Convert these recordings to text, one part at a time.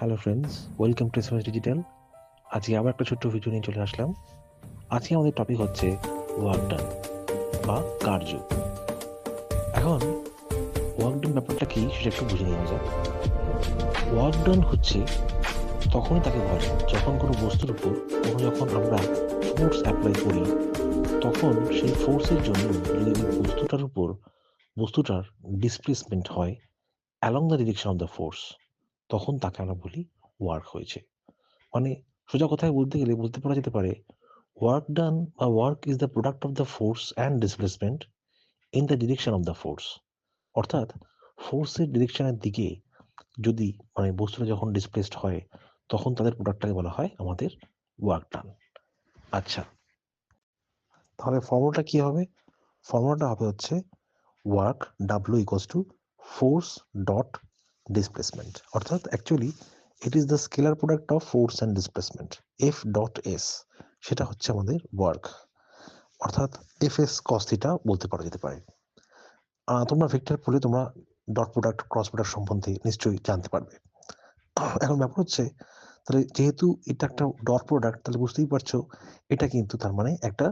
Hello friends, welcome to SMS digital. আজকে আবার একটা ছোট্ট ভিডিও নিয়ে চলে আসলাম। আজকে আমাদের টপিক হচ্ছে ওয়ার্ক ডান বা কার্য। এখন ওয়ার্ক ডান ব্যাপারটা কি সেটা একটু বুঝে নেওয়া যাক। ওয়ার্ক ডান হচ্ছে তখনই তাকে বলে যখন কোনো বস্তুর উপর যখন আমরা ফোর্স অ্যাপ্লাই করি, তখন সেই ফোর্সের জন্য যদি বস্তুটার ডিসপ্লেসমেন্ট হয় along the direction of the force, তখন তাকে আমরা বলি ওয়ার্ক হয়েছে। মানে সোজা কথায় বলতে গেলে বলতে পারা যেতে পারে work done or work is the product of the force and displacement in the direction of the force। অর্থাৎ ফোর্সের ডিরেকশনের দিকে যদি বস্তুটা যখন ডিসপ্লেসড হয় তখন তাদের প্রোডাক্টটাকে বলা হয় আমাদের ওয়ার্ক ডান। আচ্ছা, তাহলে ফর্মুলাটা কি হবে? ফর্মুলাটা হবে হচ্ছে work W equals to force dot displacement. অর্থাৎ actually it is the scalar product of force and displacement, F dot S, সেটা হচ্ছে আমাদের ওয়ার্ক, অর্থাৎ এফ এস কস থিটা বলতে পারা যেতে পারে। তোমরা ভেক্টর পড়লে তোমরা ডট প্রোডাক্ট ক্রস প্রোডাক্ট সম্বন্ধে নিশ্চয়ই জানতে পারবে। এখন ব্যাপার হচ্ছে, তাহলে যেহেতু এটা একটা ডট প্রোডাক্ট, তাহলে বুঝতেই পারছো এটা কিন্তু তার মানে একটা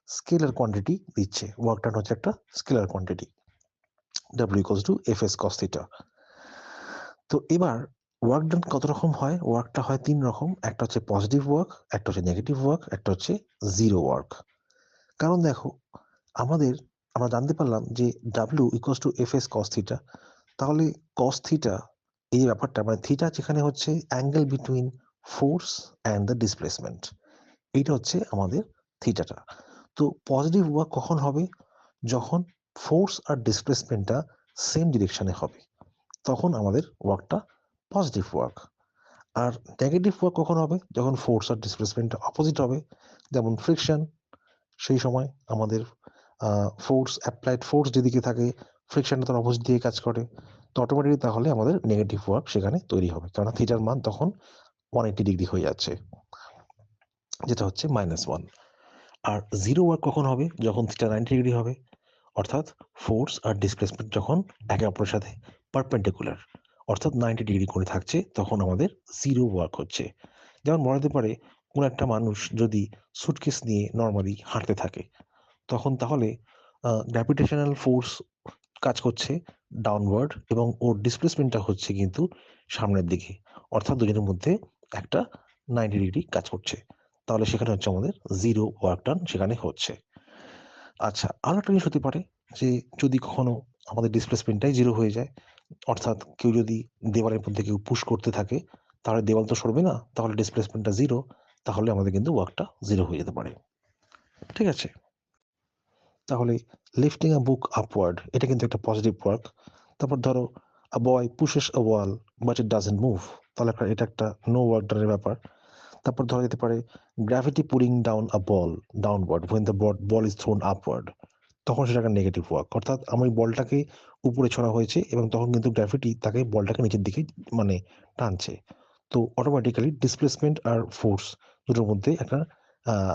স্কেলার কোয়ান্টিটি দিচ্ছে। ওয়ার্ক ডান হচ্ছে একটা scalar quantity, W equals two F S cos theta. তো এবার ওয়ার্ক ডান কত রকম হয়? ওয়ার্কটা হয় তিন রকম। একটা হচ্ছে পজিটিভ ওয়ার্ক, একটা হচ্ছে নেগেটিভ ওয়ার্ক, একটা হচ্ছে জিরো ওয়ার্ক। কারণ দেখো, আমরা জানতে পারলাম যে W equals two F S cos theta. তাহলে কস থিটা এই যে ব্যাপারটা, মানে থিটা যেখানে হচ্ছে angle between force and the displacement, এইটা হচ্ছে আমাদের থিটাটা। তো পজিটিভ ওয়ার্ক কখন হবে? যখন ফোর্স আর ডিসপ্লেসমেন্টটা সেম ডিরেকশনে হবে, তখন আমাদের ওয়ার্কটা পজিটিভ ওয়ার্ক। আর নেগেটিভ ওয়ার্ক কখন হবে? যখন ফোর্স আর ডিসপ্লেসমেন্টটা অপোজিট হবে, যেমন ফ্রিকশন। সেই সময় আমাদের অ্যাপ্লাইড ফোর্স যেদিকে থাকে, ফ্রিকশনটা তার অপোজিট দিকে কাজ করে, তো অটোমেটিকলি তাহলে আমাদের নেগেটিভ ওয়ার্ক সেখানে তৈরি হবে, কারণ থিটার মান তখন 180 ডিগ্রি হয়ে যাচ্ছে, যেটা হচ্ছে -1। আর জিরো ওয়ার্ক কখন হবে? যখন থিটা 90 ডিগ্রি হবে, অর্থাৎ ফোর্স আর ডিসপ্লেসমেন্ট যখন একে অপরের সাথে পারপেন্ডিকুলার, অর্থাৎ 90 ডিগ্রি করে থাকছে, তখন আমাদের জিরো ওয়ার্ক হচ্ছে। যেমন বলা যেতে পারে, কোনো একটা মানুষ যদি সুটকেস নিয়ে নর্মালি হাঁটতে থাকে, তখন তাহলে গ্র্যাভিটেশনাল ফোর্স কাজ করছে ডাউনওয়ার্ড এবং ওর ডিসপ্লেসমেন্টটা হচ্ছে কিন্তু সামনের দিকে, অর্থাৎ দুজনের মধ্যে একটা 90 ডিগ্রি কাজ করছে। তাহলে সেখানে হচ্ছে আমাদের জিরো ওয়ার্ক ডান সেখানে হচ্ছে। আচ্ছা, আরো একটা জিনিস হতে পারে যে যদি কখনো আমাদের ডিসপ্লেসমেন্টটাই জিরো হয়ে যায়, অর্থাৎ কেউ যদি দেওয়ালের মধ্যে কেউ পুশ করতে থাকে, তাহলে দেওয়াল তো সরবে না, তাহলে ডিসপ্লেসমেন্টটা জিরো, তাহলে আমাদের কিন্তু ওয়ার্কটা জিরো হয়ে যেতে পারে। ঠিক আছে, তাহলে লিফটিং আ বুক আপওয়ার্ড, এটা কিন্তু একটা পজিটিভ ওয়ার্ক। তারপর ধরো আ বয় pushes a wall but it doesn't move, তাহলে এটা একটা নো ওয়ার্ক ডানের ব্যাপার। তারপর ধরা যেতে পারে gravity pulling down a ball downward when the ball is thrown upward, তখন সেটা একটা নেগেটিভ ওয়ার্ক। অর্থাৎ আমার বলটাকে উপরে ছড়া হয়েছে এবং তখন কিন্তু গ্র্যাভিটি তাকে বলটাকে নিচের দিকে টানছে, তো অটোমেটিক্যালি ডিসপ্লেসমেন্ট আর ফোর্স দুটোর মধ্যে একটা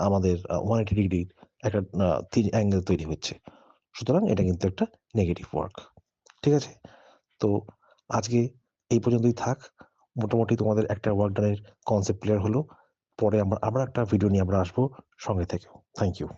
আমাদের 180 ডিগ্রির একটা অ্যাঙ্গেল তৈরি হচ্ছে, সুতরাং এটা কিন্তু একটা নেগেটিভ ওয়ার্ক। ঠিক আছে, তো আজকে এই পর্যন্তই থাক। মোটামুটি তোমাদের একটা ওয়ার্ক ডানের কনসেপ্ট ক্লিয়ার হলো। পরে আমরা আবার একটা ভিডিও নিয়ে আমরা আসবো, সঙ্গে থেকেও। Thank you.